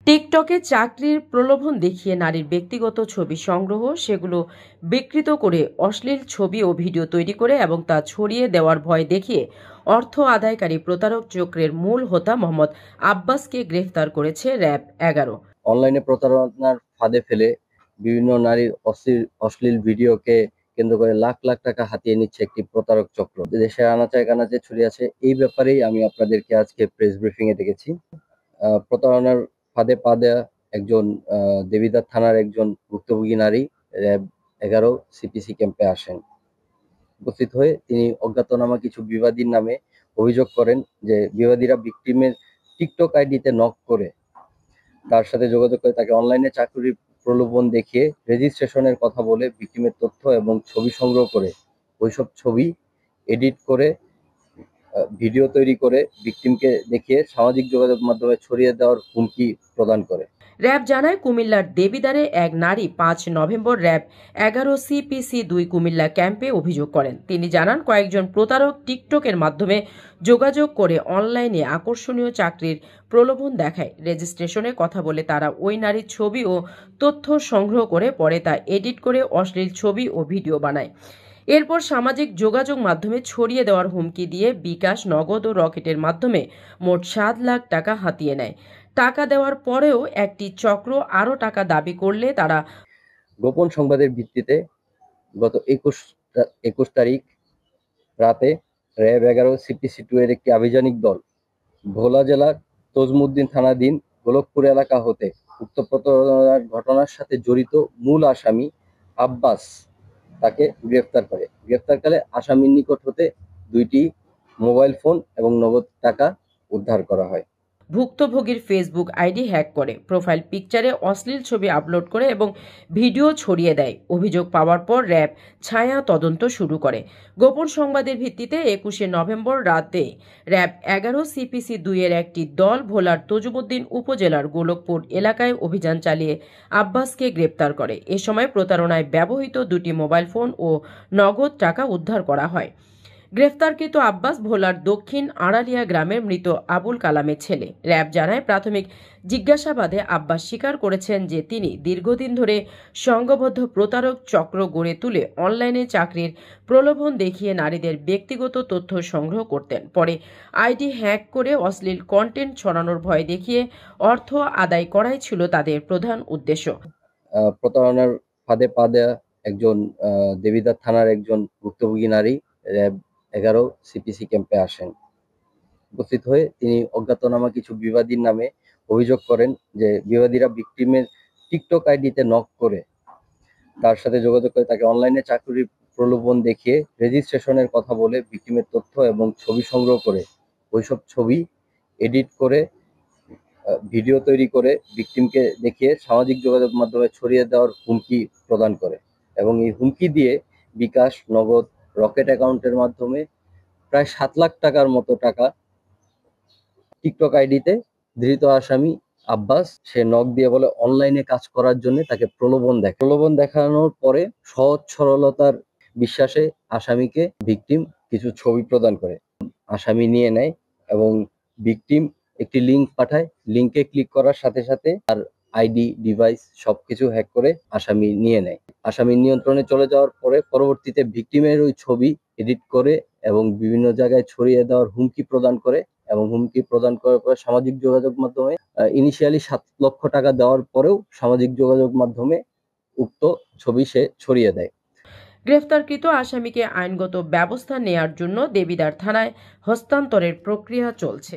টিকটকে চাকরির প্রলোভন দেখিয়ে নারীর ব্যক্তিগত ছবি সংগ্রহ, সেগুলো বিকৃত করে অশ্লীল ছবি ও ভিডিও তৈরি করে এবং তা ছড়িয়ে দেওয়ার ভয় দেখিয়ে অর্থ আদায়কারী প্রতারক চক্রের মূল হোতা মোহাম্মদ আব্বাসকে গ্রেফতার করেছে র্যাব 11। অনলাইনে প্রতারণার ফাঁদে ফেলে বিভিন্ন নারীর অশ্লীল ভিডিওকে কেন্দ্র করে লাখ লাখ টাকা হাতিয়ে নিচ্ছে একটি প্রতারক চক্র। দেশের আনাচে কানাচে ছড়িয়ে আছে। এই ব্যাপারেই আমি আপনাদেরকে আজকে প্রেস ব্রিফিং এ ডেকেছি। প্রতারণার ফাঁদে পা দেয়া একজন দেবিদ্বার থানার একজন ভুক্তভোগী নারী র্যাব 11 সিপিসি ক্যাম্পে আসেন। উপস্থিত হয়ে তিনি অজ্ঞাতনামা কিছু বিবাদীর নামে অভিযোগ করেন যে বিবাদীরা ভিকটিমের টিকটক আইডিতে নক করে তার সাথে যোগাযোগ করে তাকে অনলাইনে চাকরির প্রলোভন দেখিয়ে রেজিস্ট্রেশনের কথা বলে ভিকটিমের তথ্য এবং ছবি সংগ্রহ করে ওইসব ছবি এডিট করে ভিডিও তৈরি করে ভিকটিমকে দেখিয়ে সামাজিক যোগাযোগ মাধ্যমে ছড়িয়ে দেওয়ার হুমকি প্রদান করে। র্যাব জানায়, কুমিল্লার দেবিদ্বারে এক নারী 5 নভেম্বর র্যাব 11 সিপিসি 2 কুমিল্লা ক্যাম্পে অভিযোগ করেন। তিনি জানান, কয়েকজন প্রতারক টিকটকের মাধ্যমে যোগাযোগ করে অনলাইনে আকর্ষণীয় চাকরির প্রলোভন দেখায়। রেজিস্ট্রেশনের কথা বলে তারা ওই নারীর ছবি ও তথ্য সংগ্রহ করে পরে তা এডিট করে অশ্লীল ছবি ও ভিডিও বানায়। এরপর সামাজিক যোগাযোগ মাধ্যমে ছড়িয়ে দেওয়ার হুমকি দিয়ে বিকাশ, নগদ ও রকেটের মাধ্যমে মোট 7 লাখ টাকা হাতিয়ে নেয়। টাকা দেওয়ার পরেও একটি চক্র আরও টাকা দাবি করলে তারা গোপন সংবাদের ভিত্তিতে গত 21 তারিখ রাতে র্যাব 11 সিপিসি 2 এর একটি আভিযানিক দল ভোলা জেলার তজমুদ্দিন থানাধীন গোলকপুর এলাকা হতে উক্ত প্রতারণার ঘটনার সাথে জড়িত মূল আসামি আব্বাস তাকে গ্রেফতার করে। গ্রেফতারকালে আসামির নিকট হতে 2টি মোবাইল ফোন এবং নগদ টাকা উদ্ধার করা হয়। ভুক্তভোগীর ফেসবুক আইডি হ্যাক করে প্রোফাইল পিকচারে অশ্লীল ছবি আপলোড করে এবং ভিডিও ছড়িয়ে দেয়। অভিযোগ পাওয়ার পর র্যাব ছায়া তদন্ত শুরু করে। গোপন সংবাদের ভিত্তিতে 21 নভেম্বর রাতে র্যাব 11 সিপিসি 2 এর একটি দল ভোলার তজুমুদ্দিন উপজেলার গোলকপুর এলাকায় অভিযান চালিয়ে আব্বাসকে গ্রেপ্তার করে। এ সময় প্রতারণায় ব্যবহৃত 2টি মোবাইল ফোন ও নগদ টাকা উদ্ধার করা হয়। গ্রেফতারকৃত আব্বাস ভোলার দক্ষিণ আড়ালিয়া গ্রামের মৃত আবুল কালামের ছেলে। র্যাব জানায়, প্রাথমিক জিজ্ঞাসাবাদে আব্বাস স্বীকার করেছেন যে তিনি দীর্ঘদিন ধরে সংঘবদ্ধ প্রতারক চক্র গড়ে তুলে অনলাইনে চাকরির প্রলোভন দেখিয়ে নারীদের ব্যক্তিগত তথ্য সংগ্রহ করতেন। পরে আইডি হ্যাক করে অশ্লীল কন্টেন্ট ছড়ানোর ভয় দেখিয়ে অর্থ আদায় করাই ছিল তাদের প্রধান উদ্দেশ্য। প্রতারণার ফাঁদে পা দেয়া একজন দেবিদ্বার থানার একজন ভুক্তভোগী নারী র্যাব 11 সিপিসি ক্যাম্পে আসেন। উপস্থিত হয়ে তিনি অজ্ঞাতনামা কিছু বিবাদীর নামে অভিযোগ করেন যে বিবাদীরা ভিকটিমের টিকটক আইডিতে নক করে তার সাথে যোগাযোগ করে তাকে অনলাইনে চাকরির প্রলোভন দেখিয়ে রেজিস্ট্রেশনের কথা বলে ভিকটিমের তথ্য এবং ছবি সংগ্রহ করে ওইসব ছবি এডিট করে ভিডিও তৈরি করে ভিকটিমকে দেখিয়ে সামাজিক যোগাযোগ মাধ্যমে ছড়িয়ে দেওয়ার হুমকি প্রদান করে এবং এই হুমকি দিয়ে বিকাশ, নগদ, রকেট অ্যাকাউন্টের মাধ্যমে প্রায় 7 লাখ টাকার মতো টাকা টিকটক আইডিতে ধৃত আসামি আব্বাস সে নক দিয়ে বলে অনলাইনে কাজ করার জন্য তাকে প্রলোভন দেখানোর পরে সহজ সরলতার বিশ্বাসে আসামিকে ভিকটিম কিছু ছবি প্রদান করে। আসামি নিয়ে নেয় এবং ভিকটিম একটি লিঙ্ক পাঠায়। লিঙ্কে ক্লিক করার সাথে সাথে তার আইডি, ডিভাইস সবকিছু হ্যাক করে আসামি নিয়ে নেয়। আসামির নিয়ন্ত্রণে চলে যাওয়ার পরে পরবর্তীতে ভিকটিমের ওই ছবি এডিট করে এবং বিভিন্ন জায়গায় ছড়িয়ে দেওয়ার হুমকি প্রদান করে এবং হুমকি প্রদান করার পরে সামাজিক যোগাযোগ মাধ্যমে ইনিশিয়ালি 7 লক্ষ টাকা দেওয়ার পরেও সামাজিক যোগাযোগ মাধ্যমে উক্ত ছবি সে ছড়িয়ে দেয়। গ্রেফতারকৃত আসামিকে আইনগত ব্যবস্থা নেয়ার জন্য দেবিদ্বার থানায় হস্তান্তরের প্রক্রিয়া চলছে।